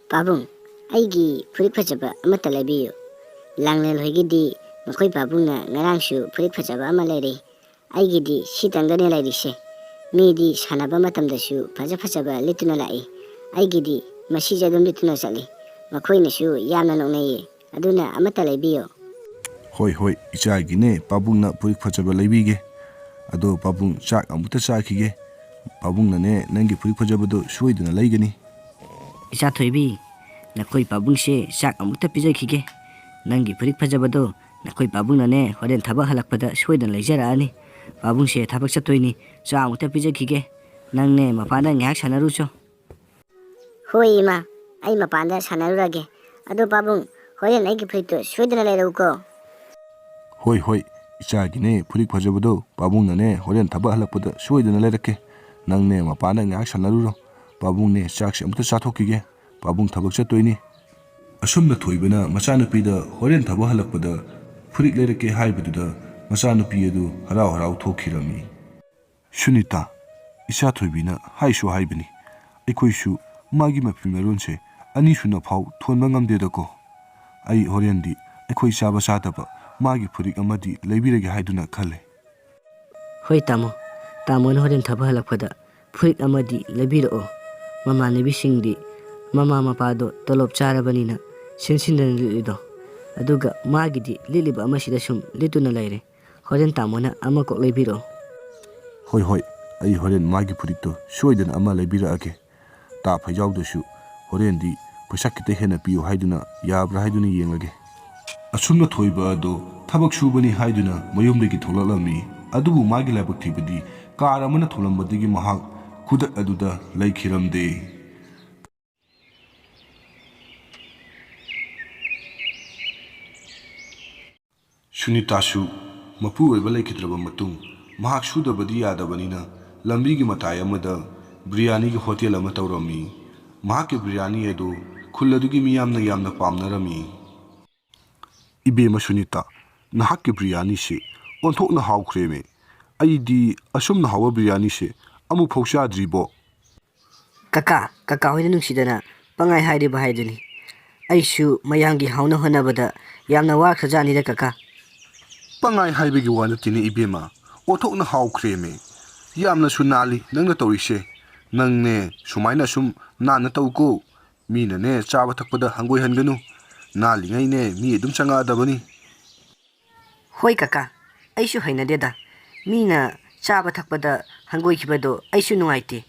Pabung, aigi furik phajaba amata labiyo. Langnel hoigidi makhoi pabungna ngarangshu furik phajaba ama lairi. Aigidi sitangdane lairise. Midi sanaba matamdashu phajaba lituna lai. Aigidi masijadum lituna sali. Makhoinashu yamna nongnaye. Aduna amata labiyo. Hoi hoi ichagine pabungna furik phajaba laibige. Ado pabung chak amuta chakige. Pabungna ne nangi furik phajabado suiduna laigani. Isa thoibi nakoi pabung se sak amuta pijai khige nangi furik phajabado nakoi pabung nane horen thaba halakpada soidan leijara ani pabung se thabak chatoini cha amuta pijai khige nangne mapanda ngyak sanaru cho Hoi ma, ai mapanda sanarurage. Ado pabung horen aigi furikto soidana lairauko. Hoi hoi ichagine furik phajabado pabungna ne horen thaba halakpada soiduna lairake nangne mapanda ngyak sanaruro pabung ne chak amuta chathokige pabung thabak chatoini asumna thoibana machanupida horen thaba halakpada furik leirake haibaduda machanupi adu harau harau thokhirami Sunita isa thoibina haishu haibani ekoishu magi mapimaronse ani suna phau thonba ngamdedako ai horendi ekoi chaba sataba magi furik amadi leibirage haiduna khale hoi tamo horen thaba halakpada furik amadi lebiro mama nebi singdi mama mapado tolop charabanina sinsindan lido aduga magidi liliba amasida sum lituna laire horen tamona ama ko lebiro hoi hoi ai horen magi furikto soidan ama lebira ake ta phajawdashu horendi pasakite hena piyo haiduna yabra haiduna yengage asumna thoiba do thabak subani haiduna mayumdegi tholalami adubu magi labak thibadi kar amana tholambadigi mahak khudak aduda laikhiramde Sunitasu mapu oiba laikhidraba matung mahak sudabadi yadabanina lambigi matai amada biryani gi hotel ama tawrami mahak biryani edu khulladugi miyamna yamna pamnarami ibe ma Sunita nahak biryani se onthokna hawkreme aidi asumna hawa biryani se amu phaucha dribo kaka hoina nungsidana pangai hairiba haiduni aishu mayangi hauna honabada yamna wa khajani da kaka pangai haibigi wana tini ibema othokna hawkreme yamna sunali nangna tawise nangne sumaina sum nana tawko mina ne chaba thakpada hangoi hanganu nali ngai ne mi dum changa dabani hoi kaka aishu haina deda mina chaba thakpada hangoi khibado aishu nuaite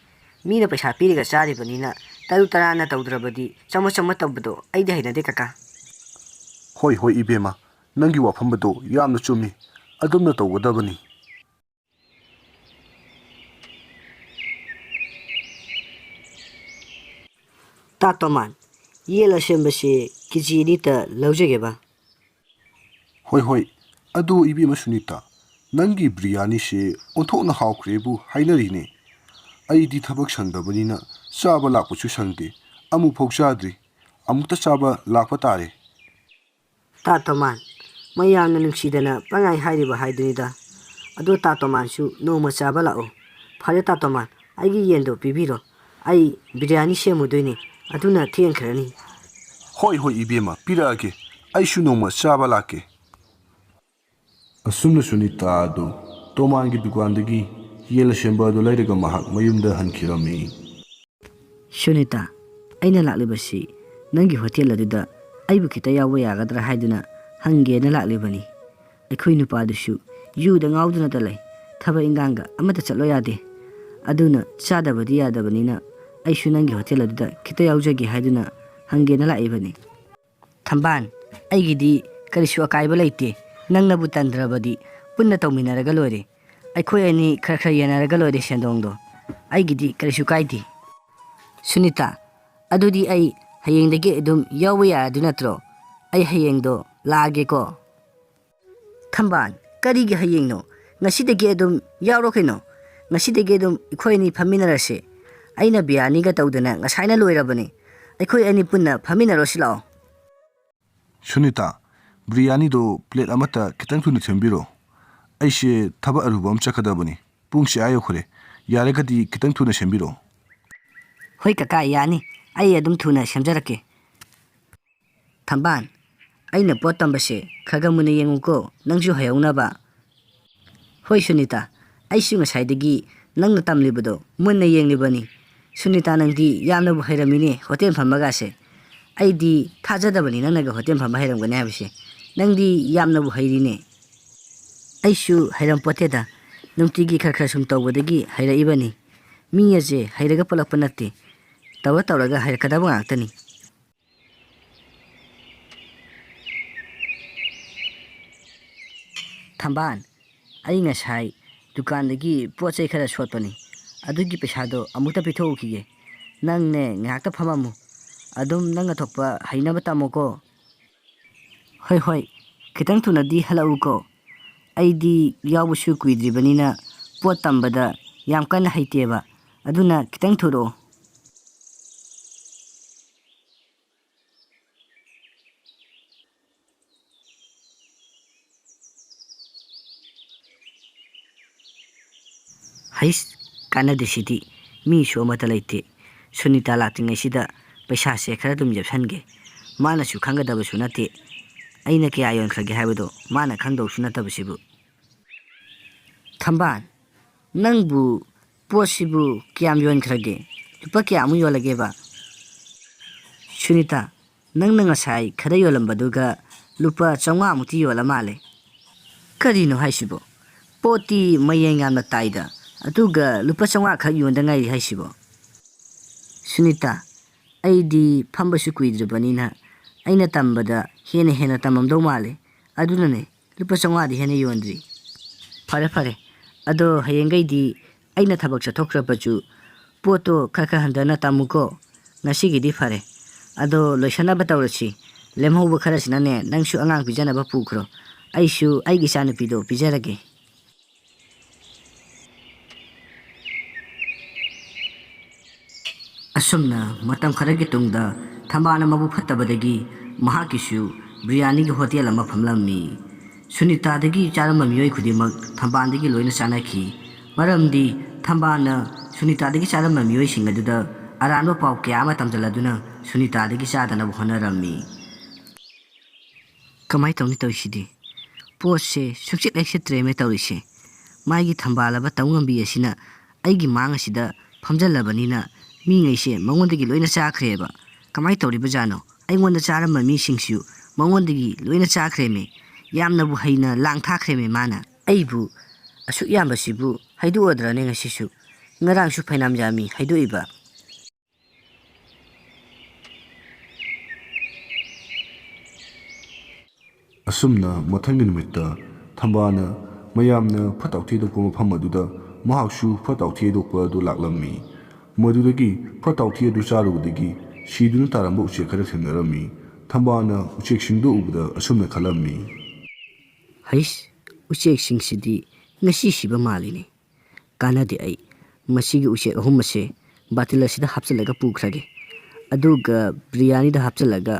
mina paisa piriga chari banina taru tarana tawdrabadi chama tawbado aide haina de kaka hoi hoi ibema nangi wafambado yamna chumi adumna tawgadabani Tatoman yela sembase kijini ta laujegeba hoi hoi adu ibema Sunita nangi biryani se onthokna hawkrebu hainarine aidi thabak sangdabanina chaba lakpachu sangde amu phokchadri amukta chaba lakpa tare Tatoman mayamna nungsidana pangai hairiba haidunida adu Tatoman su noma chaba lao phare Tatoman aigi yendo pibiro ai biryani semudoine aduna thiengkhrani hoi hoi ibema pirage aishu noma chaba lake asumna Sunita adu tomangi dukandagi yela semba do lairaga mahak mayumda hankhirami Sunita aina laklibasi nangi hotel aduda aibu kita yawa yagadra haiduna hangena laklibani aikhoi nupadusu yuda ngawduna talai thaba inganga amata chalo yade aduna chadabadi yadabanina aishu nangi hotel aduda kita yawjagi haiduna hangena laibani thamban aigidi karisu akaiba leite nangnabu tandrabadi punna tawminaraga loire aikhoi ani khara yanaraga loire sendongdo aigidi karisu kaidi Sunita adudi ai hayengdagi edum yawa yadu natro ai hayengdo laage ko thamban karigi hayengno ngasidagi edum yawro kaino ngasidagi edum ikhoi ni phaminarase aina biani ga tawdana ngasaina loirabani aikhoi ani punna phaminarosilo Sunita biryani do plate amata kitang thuna thembiro aise thaba arubam chakadabani pungse ayo khore yaragadi kitang thuna sembiro hoi kaka yani ai adum thuna semjarake ꯊꯝꯕꯥꯟ ꯑꯩꯅ ꯄꯣꯠ ꯇꯝꯕꯁꯦ ꯈꯔ ꯃꯨꯟꯅ ꯌꯦꯡꯉꯨꯀꯣ ꯅꯪꯁꯨ ꯍꯩꯍꯧꯅꯕ ꯍꯣꯏ ꯁꯨꯅꯤꯇꯥ ꯑꯩꯁꯨ ꯉꯁꯥꯏꯗꯒꯤ ꯅꯪꯅ ꯇꯝꯂꯤꯕꯗꯣ ꯃꯨꯟꯅ ꯌꯦꯡꯂꯤꯕꯅꯤ ꯁꯨꯅꯤꯇꯥ ꯅꯪꯗꯤ ꯌꯥꯝꯅꯕꯨ ꯍꯩꯔꯝꯃꯤꯅꯦ ꯍꯣꯇꯦꯜ ꯐꯝꯕꯒꯥꯁꯦ ꯑꯩꯗꯤ ꯊꯥꯖꯗꯕꯅꯤ ꯅꯪꯅꯒ ꯍꯣꯇꯦꯜ ꯐꯝꯕ ꯍꯩꯔꯝꯒꯅꯤ ꯍꯥꯏꯕꯁꯦ ꯅꯪꯗꯤ ꯌꯥꯝꯅꯕꯨ ꯍꯩꯔꯤꯅꯦ ꯑꯩꯁꯨ ꯍꯩꯔꯝꯄꯣꯠꯇꯦꯗ ꯅꯨꯡꯇꯤꯒꯤ ꯈꯔ ꯁꯨꯝ ꯇꯧꯕꯗꯒꯤ ꯍꯩꯔꯛꯏꯕꯅꯤ ꯃꯤ ꯑꯁꯦ ꯍꯩꯔꯒ ꯄꯣꯛꯂꯛꯄ ꯅꯠꯇꯦ ꯇꯧꯔꯒ ꯍꯩꯔꯛꯀꯗꯕ ꯉꯥꯛꯇꯅꯤ ꯊꯝꯕꯥꯟ ꯑꯩ ꯉꯁꯥꯏ ꯗꯨꯀꯥꯟꯗꯒꯤ ꯄꯣꯠ ꯆꯩ ꯈꯔ ꯁꯣꯠꯄꯅꯤ ꯑꯗꯨꯒꯤ ꯄꯩꯁꯥꯗꯣ ꯑꯃꯨꯛꯇ ꯄꯤꯊꯣꯛꯎꯈꯤꯒꯦ ꯅꯪꯅꯦ ꯉꯥꯏꯍꯥꯛꯇ ꯐꯝꯃꯝꯃꯨ ꯑꯗꯨꯝ ꯅꯪꯅ ꯊꯣꯛꯄ ꯍꯩꯅꯕ ꯇꯝꯃꯣꯀꯣ ꯍꯣꯏ ꯈꯤꯇꯪ ꯊꯨꯅꯗꯤ ꯍꯜꯂꯛꯎꯀꯣ ꯑꯩꯗꯤ ꯌꯥꯎꯕꯁꯨ ꯀꯨꯏꯗ꯭ꯔꯤꯕꯅꯤꯅ ꯄꯣꯠ ꯇꯝꯕꯗ ꯌꯥꯝ ꯀꯟꯅ ꯍꯩꯇꯦꯕ ꯑꯗꯨꯅ ꯈꯤꯇꯪ ꯊꯨꯔꯛꯑꯣ ꯍꯩꯁ ꯀꯥꯟꯅꯗꯦꯁꯤꯗꯤ ꯃꯤꯁꯨ ꯑꯃꯠꯇ ꯂꯩꯇꯦ ꯁꯨꯅꯤꯇꯥ ꯂꯥꯛꯇ꯭ꯔꯤꯉꯩꯁꯤꯗ ꯄꯩꯁꯥꯁꯦ ꯈꯔ ꯑꯗꯨꯝ ꯌꯦꯞꯁꯟꯒꯦ ꯃꯥꯅꯁꯨ ꯈꯪꯒꯗꯕꯁꯨ ꯅꯠꯇꯦ ꯑꯩꯅ ꯀꯌꯥ ꯌꯣꯟꯈ꯭ꯔꯒꯦ ꯍꯥꯏꯕꯗꯣ ꯃꯥꯅ ꯈꯪꯗꯧꯁꯨ ꯅꯠꯇꯕꯁꯤꯕꯨ ꯊꯝꯕꯥꯟ ꯅꯪꯕꯨ ꯄꯣꯠꯁꯤꯕꯨ ꯀꯌꯥꯝ ꯌꯣꯟꯈ꯭ꯔꯒꯦ ꯂꯨꯄꯥ ꯀꯌꯥꯃꯨꯛ ꯌꯣꯜꯂꯒꯦꯕ ꯁꯨꯅꯤꯇꯥ ꯅꯪꯅ ꯉꯁꯥꯏ ꯈꯔ ꯌꯣꯜꯂꯝꯕꯗꯨꯒ ꯂꯨꯄꯥ 500ꯃꯨꯛꯇꯤ ꯌꯣꯜꯂ ꯃꯥꯜꯂꯦ ꯀꯔꯤꯅꯣ ꯍꯥꯏꯁꯤꯕꯣ ꯄꯣꯠꯇꯤ ꯃꯌꯦꯡ ꯌꯥꯝꯅ ꯇꯥꯏꯗ ꯑꯗꯨꯒ ꯂꯨꯄꯥ 500 ꯈꯛ ꯌꯣꯟꯗ ꯉꯥꯏꯔꯤ ꯍꯥꯏꯁꯤꯕꯣ ꯁꯨꯅꯤꯇꯥ ꯑꯩꯗꯤ ꯐꯝꯕꯁꯨ ꯀꯨꯏꯗ꯭ꯔꯤꯕꯅꯤꯅ ꯑꯩꯅ ꯇꯝꯕꯗ ꯍꯦꯟꯅ ꯇꯝꯃꯝꯗꯧ ꯃꯥꯜꯂꯦ ꯑꯗꯨꯅꯅꯦ ꯂꯨꯄꯥ 500ꯗꯤ ꯍꯦꯟꯅ ꯌꯣꯟꯗ꯭ꯔꯤ ꯐꯔꯦ ꯑꯗꯣ ꯍꯌꯦꯡꯈꯩꯗꯤ ꯑꯩꯅ ꯊꯕꯛ ꯆꯠꯊꯣꯛꯈ꯭ꯔꯕꯁꯨ ꯄꯣꯠꯇꯣ ꯈꯔ ꯍꯟꯊꯅ ꯇꯝꯃꯨꯀꯣ ꯉꯁꯤꯒꯤꯗꯤ ꯐꯔꯦ ꯑꯗꯣ ꯂꯣꯏꯁꯟꯅꯕ ꯇꯧꯔꯁꯤ ꯂꯦꯝꯍꯧꯕ ꯈꯔꯁꯤꯅꯅꯦ ꯅꯪꯁꯨ ꯑꯉꯥꯡ ꯄꯤꯖꯅꯕ ꯄꯨꯈ꯭ꯔꯣ ꯑꯩꯁꯨ ꯑꯩꯒꯤ ꯏꯆꯥꯅꯨꯄꯤꯗꯣ ꯄꯤꯖꯔꯒꯦ ꯑꯁꯨꯝꯅ ꯃꯇꯝ ꯈꯔꯒꯤ ꯇꯨꯡꯗ ꯊꯝꯕꯥꯜꯅ ꯃꯕꯨꯛ ꯐꯠꯇꯕꯗꯒꯤ ꯃꯍꯥꯛꯀꯤꯁꯨ ꯕꯤꯔꯌꯥꯅꯤꯒꯤ ꯍꯣꯇꯦꯜ ꯑꯃ ꯐꯝꯂꯝꯃꯤ ꯁꯨꯅꯤꯇꯥꯗꯒꯤ ꯆꯥꯔꯝꯕ ꯃꯤꯑꯣꯏ ꯈꯨꯗꯤꯡꯃꯛ ꯊꯝꯕꯥꯜꯗꯒꯤ ꯂꯣꯏꯅ ꯆꯥꯅꯈꯤ ꯃꯔꯝꯗꯤ ꯊꯝꯕꯥꯜꯅ ꯁꯨꯅꯤꯇꯥꯗꯒꯤ ꯆꯥꯔꯝꯕ ꯃꯤꯑꯣꯏꯁꯤꯡ ꯑꯗꯨꯗ ꯑꯔꯥꯟꯕ ꯄꯥꯎ ꯀꯌꯥ ꯑꯃ ꯇꯝꯁꯤꯜꯂꯗꯨꯅ ꯁꯨꯅꯤꯇꯥꯗꯒꯤ ꯆꯥꯗꯅꯕ ꯍꯣꯠꯅꯔꯝꯃꯤ ꯀꯃꯥꯏ ꯇꯧꯁꯤꯗꯤ ꯄꯣꯠꯁꯦ ꯁꯨꯡꯆꯤꯠ ꯍꯦꯛ ꯁꯤꯠꯇ꯭ꯔꯦꯃꯦ ꯇꯧꯔꯤꯁꯦ ꯃꯥꯒꯤ ꯊꯝꯕꯥꯜꯂꯕ ꯇꯧꯉꯝꯕꯤ ꯑꯁꯤꯅ ꯑꯩꯒꯤ ꯃꯥꯡ ꯑꯁꯤꯗ ꯐꯝꯖꯜꯂꯕꯅꯤꯅ ꯃꯤꯉꯩꯁꯦ ꯃꯉꯣꯟꯗꯒꯤ ꯂꯣꯏꯅ ꯆꯥꯈ꯭ꯔꯦꯕ ꯀꯃꯥꯏ ꯇꯧꯔꯤꯕꯖꯥꯠꯅꯣ ꯑꯩꯉꯣꯟꯗ ꯆꯥꯔꯝꯕ ꯃꯤꯁꯤꯡꯁꯨ ꯃꯉꯣꯟꯗꯒꯤ ꯂꯣꯏꯅ ꯆꯥꯈ꯭ꯔꯦꯃꯦ ꯌꯥꯝꯅꯕꯨ ꯍꯩꯅ ꯂꯥꯡ ꯊꯥꯈ꯭ꯔꯦꯃꯦ ꯃꯥꯅ ꯑꯩꯕꯨ ꯑꯁꯨꯛ ꯌꯥꯝꯕꯁꯤꯕꯨ ꯍꯩꯗꯣꯛꯑꯗ꯭ꯔꯅꯦ ꯉꯁꯤꯁꯨ ꯉꯔꯥꯡꯁꯨ ꯐꯩꯅꯥꯝ ꯌꯥꯝꯃꯤ ꯍꯩꯗꯣꯛꯏꯕ ꯑꯁꯨꯝꯅ ꯃꯊꯪꯒꯤ ꯅꯨꯃꯤꯠꯇ ꯊꯝꯕꯥꯜꯅ ꯃꯌꯥꯝꯅ ꯐꯠꯇ ꯍꯥꯎꯊꯤ ꯍꯩꯗꯣꯛꯄ ꯃꯐꯝ ꯑꯗꯨꯗ ꯃꯍꯥꯛꯁꯨ ꯐꯠꯇ ꯍꯥꯎꯊꯤ ꯍꯩꯗꯣꯛꯄ ꯑꯗꯨ ꯂꯥꯛꯂꯝꯃꯤ ꯃꯗꯨꯗꯒꯤ ꯐꯠꯇ ꯍꯥꯎꯊꯤ ꯑꯗꯨ ꯆꯥꯔꯨꯕꯗꯒꯤ ꯁꯤꯗꯨꯅ ꯇꯥꯔꯝꯕ ꯎꯆꯦꯛ ꯈꯔ ꯊꯦꯡꯅꯔꯝꯃꯤ ꯊꯝꯕꯥꯜꯅ ꯎꯆꯦꯛꯁꯤꯡꯗꯨ ꯎꯕꯗ ꯑꯁꯨꯝꯅ ꯈꯜꯂꯝꯃꯤ ꯍꯩꯁ ꯎꯆꯦꯛꯁꯤꯡꯁꯤꯗꯤ ꯉꯁꯤ ꯁꯤꯕ ꯃꯥꯜꯂꯤꯅꯦ ꯀꯥꯟꯅꯗꯦ ꯑꯩ ꯃꯁꯤꯒꯤ ꯎꯆꯦꯛ ꯑꯍꯨꯝ ꯑꯁꯦ ꯕꯥꯇꯤꯜ ꯑꯁꯤꯗ ꯍꯥꯞꯆꯤꯜꯂꯒ ꯄꯨꯈ꯭ꯔꯒꯦ ꯑꯗꯨꯒ ꯕꯤꯔꯌꯥꯅꯤꯗ ꯍꯥꯞꯆꯤꯜꯂꯒ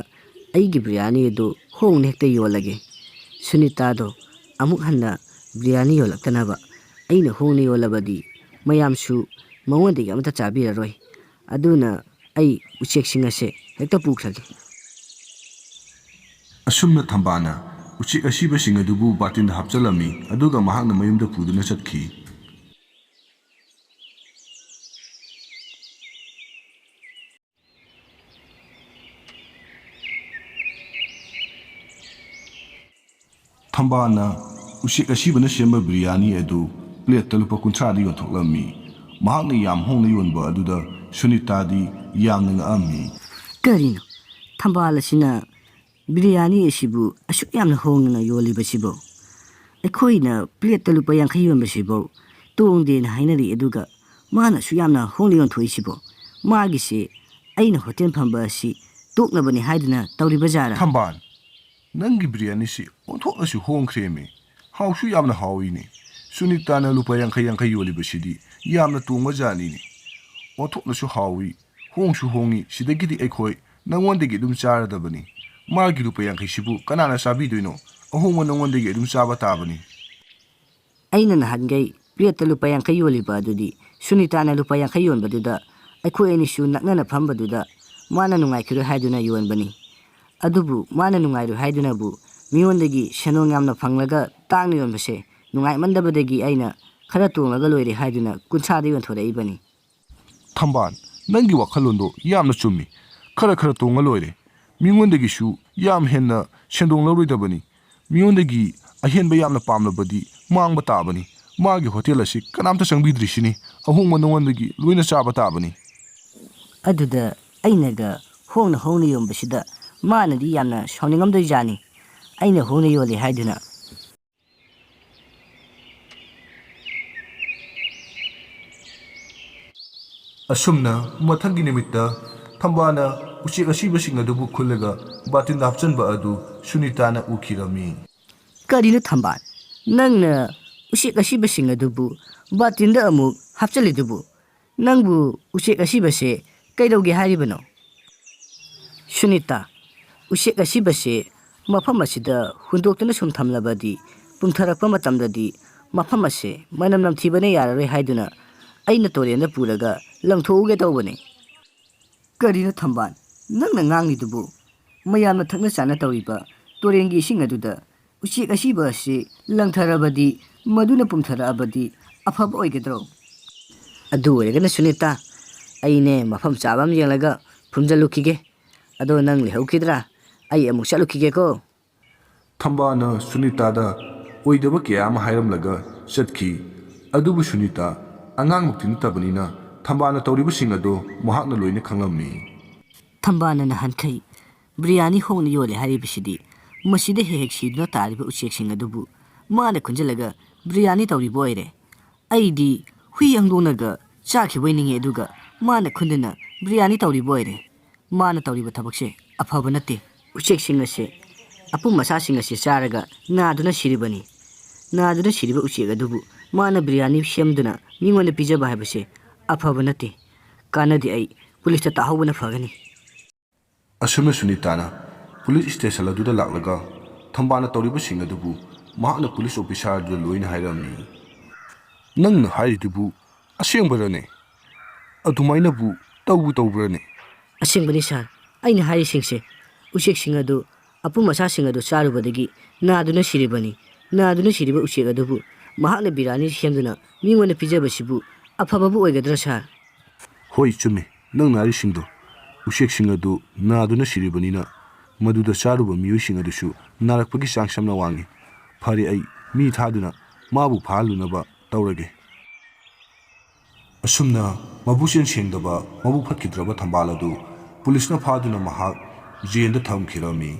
ꯑꯩꯒꯤ ꯕꯤꯔꯌꯥꯅꯤ ꯑꯗꯨ ꯍꯣꯡꯅ ꯍꯦꯛꯇ ꯌꯣꯜꯂꯒꯦ ꯁꯨꯅꯤꯇꯥꯗꯣ ꯑꯃꯨꯛ ꯍꯟꯅ ꯕꯤꯔꯌꯥꯅꯤ ꯌꯣꯜꯂꯛꯇꯅꯕ ꯑꯩꯅ ꯍꯣꯡꯅ ꯌꯣꯜꯂꯕꯗꯤ ꯃꯌꯥꯝꯁꯨ ꯃꯉꯣꯟꯗꯒꯤ ꯑꯃꯠꯇ ꯆꯥꯕꯤꯔꯔꯣꯏ ꯑꯗꯨꯅ ꯑꯩ ꯎꯆꯦꯛꯁꯤꯡ ꯑꯁꯦ ꯍꯦꯛꯇ ꯄꯨꯈ꯭ꯔꯒꯦ ꯑꯁꯨꯝꯅ ꯊꯝꯕꯥꯜꯅ ꯎꯆꯦꯛ ꯑꯁꯤꯕꯁꯤꯡ ꯑꯗꯨꯕꯨ ꯕꯥꯇꯤꯟꯗ ꯍꯥꯞꯆꯤꯜꯂꯝꯃꯤ ꯑꯗꯨꯒ ꯃꯍꯥꯛꯅ ꯃꯌꯨꯝꯗ ꯄꯨꯗꯨꯅ ꯆꯠꯈꯤ ꯊꯝꯕꯥꯜꯅ ꯎꯆꯦꯛ ꯑꯁꯤꯕꯅ ꯁꯦꯝꯕ ꯕꯤꯔꯌꯥꯅꯤ ꯑꯗꯨ ꯄ꯭ꯂꯦꯠꯇ ꯂꯨꯄꯥ 50ꯗ ꯌꯣꯟꯊꯣꯛꯂꯝꯃꯤ ꯃꯍꯥꯛꯅ ꯌꯥꯝ ꯍꯣꯡꯅ ꯌꯣꯟꯕ ꯑꯗꯨꯗ ꯁꯨꯅꯤꯇꯥꯗꯤ ꯌꯥꯝꯅ ꯉꯛꯑꯝꯃꯤ ꯀꯔꯤꯅꯣ ꯊꯝꯕꯥꯜ ꯑꯁꯤꯅ ꯕꯤꯔꯌꯥꯅꯤ ꯑꯁꯤꯕꯨ ꯑꯁꯨꯛ ꯌꯥꯝꯅ ꯍꯣꯡꯅ ꯌꯣꯜꯂꯤꯕꯁꯤꯕꯣ ꯑꯩꯈꯣꯏꯅ ꯄ꯭ꯂꯦꯠꯇ ꯂꯨꯄꯥ 50 ꯌꯣꯟꯕꯁꯤꯐꯧ ꯇꯣꯡꯗꯦꯅ ꯍꯥꯏꯅꯔꯤ ꯑꯗꯨꯒ ꯃꯥꯅ ꯑꯁꯨꯛ ꯌꯥꯝꯅ ꯍꯣꯡꯅ ꯌꯣꯟꯊꯣꯛꯏꯁꯤꯕꯣ ꯃꯥꯒꯤꯁꯦ ꯑꯩꯅ ꯍꯣꯇꯦꯜ ꯐꯝꯕ ꯑꯁꯤ ꯇꯣꯛꯅꯕꯅꯤ ꯍꯥꯏꯗꯨꯅ ꯇꯧꯔꯤꯕ ꯖꯥꯔꯥ ꯊꯝꯕꯥꯜ ꯅꯪꯒꯤ ꯕꯤꯔꯌꯥꯅꯤꯁꯤ ꯑꯣꯟꯊꯣꯛꯅꯁꯨ ꯍꯣꯡꯈ꯭ꯔꯦꯃꯤ ꯍꯥꯎꯁꯨ ꯌꯥꯝꯅ ꯍꯥꯎꯏꯅꯦ ꯁꯨꯅꯤꯇꯥꯅ ꯂꯨꯄꯥ 50 ꯌꯣꯜꯂꯤꯕꯁꯤꯗꯤ ꯌꯥꯝꯅ ꯇꯣꯡꯕ ꯖꯥꯠꯅꯤꯅꯦ ꯑꯣꯟꯊꯣꯛꯅꯁꯨ ꯍꯥꯎꯏ ꯍꯣꯡꯁꯨ ꯍꯣꯡꯏ ꯁꯤꯗꯒꯤꯗꯤ ꯑꯩꯈꯣꯏ ꯅꯪꯉꯣꯟꯗꯒꯤ ꯑꯗꯨꯝ ꯆꯥꯔꯗꯕꯅꯤ ꯃꯥꯒꯤ ꯂꯨꯄꯥ 50ꯁꯤꯕꯨ ꯀꯅꯥꯅ ꯆꯥꯕꯤꯗꯣꯏꯅꯣ ꯑꯍꯣꯡꯕ ꯅꯪꯉꯣꯟꯗꯒꯤ ꯑꯗꯨꯝ ꯆꯥꯕ ꯇꯥꯕꯅꯤ ꯑꯩꯅ ꯅꯍꯥꯟꯒꯩ ꯄ꯭ꯂꯦꯠꯇ ꯂꯨꯄꯥ 50 ꯌꯣꯜꯂꯤꯕ ꯑꯗꯨꯗꯤ ꯁꯨꯅꯤꯇꯥꯅ ꯂꯨꯄꯥ 50 ꯌꯣꯟꯕꯗꯨꯗ ꯑꯩꯈꯣꯏ ꯑꯅꯤꯁꯨ ꯅꯛꯅꯅ ꯐꯝꯕꯗꯨꯗ ꯃꯥꯅ ꯅꯨꯡꯉꯥꯏꯈꯤꯔꯣꯏ ꯍꯥꯏꯗꯨꯅ ꯌꯣꯟꯕꯅꯤ ꯑꯗꯨꯕꯨ ꯃꯥꯅ ꯅꯨꯡꯉꯥꯏꯔꯣꯏ ꯍꯥꯏꯗꯨꯅꯕꯨ ꯃꯤꯉꯣꯟꯗꯒꯤ ꯁꯦꯟꯗꯣꯡ ꯌꯥꯝꯅ ꯐꯪꯂꯒ ꯇꯥꯡꯅ ꯌꯣꯟꯕꯁꯦ ꯅꯨꯡꯉꯥꯏꯃꯟꯗꯕꯗꯒꯤ ꯑꯩꯅ ꯈꯔ ꯇꯣꯡꯂꯒ ꯂꯣꯏꯔꯦ ꯍꯥꯏꯗꯨꯅ ꯀꯨꯟꯊ꯭ꯔꯥꯗ ꯌꯣꯟꯊꯣꯔꯛꯏꯕꯅꯤ꯫ ꯊꯝꯕꯥꯜ, ꯅꯪꯒꯤ ꯋꯥꯈꯜꯂꯣꯟꯗꯣ ꯌꯥꯝꯅ ꯆꯨꯝꯃꯤ꯫ ꯈꯔ ꯇꯣꯡꯉ ꯂꯣꯏꯔꯦ꯫ ꯃꯤꯉꯣꯟꯗꯒꯤꯁꯨ ꯌꯥꯝ ꯍꯦꯟꯅ ꯁꯦꯟꯗꯣꯡ ꯂꯧꯔꯣꯏꯗꯕꯅꯤ꯫ ꯃꯤꯉꯣꯟꯗꯒꯤ ꯑꯍꯦꯟꯕ ꯌꯥꯝꯅ ꯄꯥꯝꯂꯕꯗꯤ ꯃꯥꯡꯕ ꯇꯥꯕꯅꯤ꯫ ꯃꯥꯒꯤ ꯍꯣꯇꯦꯜ ꯑꯁꯤ ꯀꯅꯥꯝꯇ ꯆꯪꯕꯤꯗ꯭ꯔꯤꯁꯤꯅꯤ꯫ ꯑꯍꯣꯡꯕ ꯅꯉꯣꯟꯗꯒꯤ ꯂꯣꯏꯅ ꯆꯥꯕ ꯇꯥꯕꯅꯤ꯫ ꯑꯗꯨꯗ ꯑꯩꯅꯒ ꯍꯣꯡꯅ ꯍꯣꯡꯅ ꯌꯣꯟꯕꯁꯤꯗ ꯃꯥꯅꯗꯤ ꯌꯥꯝꯅ ꯁꯥꯎꯅꯤꯡꯉꯝꯗꯣꯏꯖꯥꯠꯅꯤ꯫ ꯑꯩꯅ ꯍꯣꯡꯅ ꯌꯣꯜꯂꯦ ꯍꯥꯏꯗꯨꯅ꯫ ꯑꯁꯨꯝꯅ ꯃꯊꯪꯒꯤ ꯅꯨꯃꯤꯠꯇ ꯊꯝꯕꯥꯜꯅ ꯎꯆꯦꯛ ꯑꯁꯤꯕꯁꯤꯡ ꯑꯗꯨꯕꯨ ꯈꯨꯜꯂꯒ ꯕꯥꯇꯤꯟꯗ ꯍꯥꯞꯆꯤꯟꯕ ꯑꯗꯨ ꯁꯨꯅꯤꯇꯥꯅ ꯎꯈꯤꯔꯝꯃꯤ꯫ ꯀꯔꯤꯅꯣ ꯊꯝꯕꯥꯜ, ꯅꯪꯅ ꯎꯆꯦꯛ ꯑꯁꯤꯕꯁꯤꯡ ꯑꯗꯨꯕꯨ ꯕꯥꯇꯤꯟꯗ ꯑꯃꯨꯛ ꯍꯥꯞꯆꯤꯜꯂꯤꯗꯨꯕꯨ? ꯅꯪꯕꯨ ꯎꯆꯦꯛ ꯑꯁꯤꯕꯁꯦ ꯀꯩꯗꯧꯒꯦ ꯍꯥꯏꯔꯤꯕꯅꯣ? ꯁꯨꯅꯤꯇꯥ, ꯎꯆꯦꯛ ꯑꯁꯤꯕꯁꯦ ꯃꯐꯝ ꯑꯁꯤꯗ ꯍꯨꯟꯗꯣꯛꯇꯨꯅ ꯁꯨꯝ ꯊꯝꯂꯕꯗꯤ ꯄꯨꯝꯊꯔꯛꯄ ꯃꯇꯝꯗꯗꯤ ꯃꯐꯝ ꯑꯁꯦ ꯃꯅꯝ ꯅꯝꯊꯤꯕꯅ ꯌꯥꯔꯔꯣꯏ ꯍꯥꯏꯗꯨꯅ ꯑꯩꯅ ꯇꯨꯔꯦꯟꯗ ꯄꯨꯔꯒ ꯂꯪꯊꯣꯛꯎꯒꯦ ꯇꯧꯕꯅꯤ꯫ ꯀꯔꯤꯅꯣ ꯊꯝꯕꯥꯜ, ꯅꯪꯅ ꯉꯥꯡꯂꯤꯗꯨꯕꯨ? ꯃꯌꯥꯝꯅ ꯊꯛꯅ ꯆꯥꯅ ꯇꯧꯔꯤꯕ ꯇꯨꯔꯦꯟꯒꯤ ꯏꯁꯤꯡ ꯑꯗꯨꯗ ꯎꯆꯦꯛ ꯑꯁꯤꯕ ꯑꯁꯤ ꯂꯪꯊꯔꯕꯗꯤ ꯃꯗꯨꯅ ꯄꯨꯝꯊꯔꯛꯑꯕꯗꯤ ꯑꯐꯕ ꯑꯣꯏꯒꯗ꯭ꯔꯣ? ꯑꯗꯨ ꯑꯣꯏꯔꯒꯅ ꯁꯨꯅꯤꯇꯥ, ꯑꯩꯅꯦ ꯃꯐꯝ ꯆꯥꯕ ꯑꯃ ꯌꯦꯡꯂꯒ ꯐꯨꯝꯖꯤꯜꯂꯨꯈꯤꯒꯦ꯫ ꯑꯗꯣ ꯅꯪ ꯂꯩꯍꯧꯈꯤꯗ꯭ꯔꯥ? ꯑꯩ ꯑꯃꯨꯛ ꯆꯠꯂꯨꯈꯤꯒꯦꯀꯣ꯫ ꯊꯝꯕꯥꯜꯅ ꯁꯨꯅꯤꯇꯥꯗ ꯑꯣꯏꯗꯕ ꯀꯌꯥ ꯑꯃ ꯍꯥꯏꯔꯝꯂꯒ ꯆꯠꯈꯤ꯫ ꯑꯗꯨꯕꯨ ꯁꯨꯅꯤꯇꯥ ꯑꯉꯥꯡꯃꯛꯇꯤ ꯅꯠꯇꯕꯅꯤꯅ ꯊꯝꯕꯥꯜꯅ ꯇꯧꯔꯤꯕꯁꯤꯡ ꯑꯗꯨ ꯃꯍꯥꯛꯅ ꯂꯣꯏꯅ ꯈꯪꯂꯝꯃꯤ꯫ ꯊꯝꯕꯥꯜꯅ ꯅꯍꯥꯟꯈꯩ ꯕꯤꯔꯌꯥꯅꯤ ꯍꯣꯡꯅ ꯌꯣꯜꯂꯦ ꯍꯥꯏꯔꯤꯕꯁꯤꯗꯤ ꯃꯁꯤꯗ ꯍꯦꯛ ꯍꯦꯛ ꯁꯤꯗꯨꯅ ꯇꯥꯔꯤꯕ ꯎꯆꯦꯛꯁꯤꯡ ꯑꯗꯨꯕꯨ ꯃꯥꯅ ꯈꯨꯟꯖꯤꯜꯂꯒ ꯕꯤꯔꯌꯥꯅꯤ ꯇꯧꯔꯤꯕ ꯑꯣꯏꯔꯦ꯫ ꯑꯩꯗꯤ ꯍꯨꯏ ꯍꯪꯗꯣꯡꯅꯒ ꯆꯥꯈꯤꯕꯣꯏ ꯅꯤꯡꯉꯤ, ꯑꯗꯨꯒ ꯃꯥꯅ ꯈꯨꯟꯗꯨꯅ ꯕꯤꯔꯌꯥꯅꯤ ꯇꯧꯔꯤꯕ ꯑꯣꯏꯔꯦ꯫ ꯃꯥꯅ ꯇꯧꯔꯤꯕ ꯊꯕꯛꯁꯦ ꯑꯐꯕ ꯅꯠꯇꯦ꯫ ꯎꯆꯦꯛꯁꯤꯡ ꯑꯁꯦ ꯑꯄꯨꯝ ꯑꯁꯥꯁꯤꯡ ꯑꯁꯤ ꯆꯥꯔꯒ ꯅꯥꯗꯨꯅ ꯁꯤꯔꯤꯕꯅꯤ꯫ ꯅꯥꯗꯨꯅ ꯁꯤꯔꯤꯕ ꯎꯆꯦꯛ ꯑꯗꯨꯕꯨ ꯃꯥꯅ ꯕꯤꯔꯌꯥꯅꯤ ꯁꯦꯝꯗꯨꯅ ꯃꯤꯉꯣꯟꯗ ꯄꯤꯖꯕ ꯍꯥꯏꯕꯁꯦ ꯑꯐꯕ ꯅꯠꯇꯦ꯫ ꯀꯥꯟꯅꯗꯦ, ꯑꯩ ꯄꯨꯂꯤꯁꯇ ꯇꯥꯍꯧꯕꯅ ꯐꯒꯅꯤ꯫ ꯑꯁꯨꯝꯅ ꯁꯨꯅꯤꯇꯥꯅ ꯄꯨꯂꯤꯁ ꯁ꯭ꯇꯦꯁꯟ ꯑꯗꯨꯗ ꯂꯥꯛꯂꯒ ꯊꯝꯕꯥꯜꯅ ꯇꯧꯔꯤꯕꯁꯤꯡ ꯑꯗꯨꯕꯨ ꯃꯍꯥꯛꯅ ꯄꯨꯂꯤꯁ ꯑꯣꯐꯤꯁꯥꯔꯗꯨꯗ ꯂꯣꯏꯅ ꯍꯥꯏꯔꯝꯃꯤ꯫ ꯅꯪꯅ ꯍꯥꯏꯔꯤꯗꯨꯕꯨ ꯑꯁꯦꯡꯕꯔꯅꯦ? ꯑꯗꯨꯃꯥꯏꯅꯕꯨ ꯇꯧꯕ꯭ꯔꯅꯦ? ꯑꯁꯦꯡꯕꯅꯤ ꯁꯥꯔ, ꯑꯩꯅ ꯍꯥꯏꯔꯤꯁꯤꯡꯁꯦ ꯎꯆꯦꯛꯁꯤꯡ ꯑꯗꯨ ꯑꯄꯨꯝ ꯑꯁꯥꯁꯤꯡ ꯑꯗꯨ ꯆꯥꯔꯨꯕꯗꯒꯤ ꯅꯥꯗꯨꯅ ꯁꯤꯔꯤꯕꯅꯤ꯫ ꯅꯥꯗꯨꯅ ꯁꯤꯔꯤꯕ ꯎꯆꯦꯛ ꯑꯗꯨꯕꯨ ꯃꯍꯥꯛꯅ ꯕꯤꯔꯌꯥꯅꯤ ꯁꯦꯝꯗꯨꯅ ꯃꯤꯉꯣꯟꯗ ꯄꯤꯖꯕꯁꯤꯕꯨ ꯑꯐꯕꯕꯨ ꯑꯣꯏꯒꯗ꯭ꯔꯥ ꯁꯥꯔ? ꯍꯣꯏ, ꯆꯨꯝꯃꯤ ꯅꯪꯅ ꯍꯥꯏꯔꯤꯁꯤꯡꯗꯣ꯫ ꯎꯆꯦꯛꯁꯤꯡ ꯑꯗꯨ ꯅꯥꯗꯨꯅ ꯁꯤꯔꯤꯕꯅꯤꯅ ꯃꯗꯨꯗ ꯆꯥꯔꯨꯕ ꯃꯤꯑꯣꯏꯁꯤꯡ ꯑꯗꯨꯁꯨ ꯅꯥꯔꯛꯄꯒꯤ ꯆꯥꯡ ꯌꯥꯝꯅ ꯋꯥꯡꯉꯤ꯫ ꯐꯔꯦ, ꯑꯩ ꯃꯤ ꯊꯥꯗꯨꯅ ꯃꯥꯕꯨ ꯐꯥꯍꯜꯂꯨꯅꯕ ꯇꯧꯔꯒꯦ꯫ ꯑꯁꯨꯝꯅ ꯃꯕꯨꯛꯆꯦꯜ ꯁꯦꯡꯗꯕ ꯃꯕꯨꯛ ꯐꯠꯈꯤꯗ꯭ꯔꯕ ꯊꯝꯕꯥꯜ ꯑꯗꯨ ꯄꯨꯂꯤꯁꯅ ꯐꯥꯗꯨꯅ ꯃꯍꯥꯛ ꯖꯦꯜꯗ ꯊꯝꯈꯤꯔꯝꯃꯤ꯫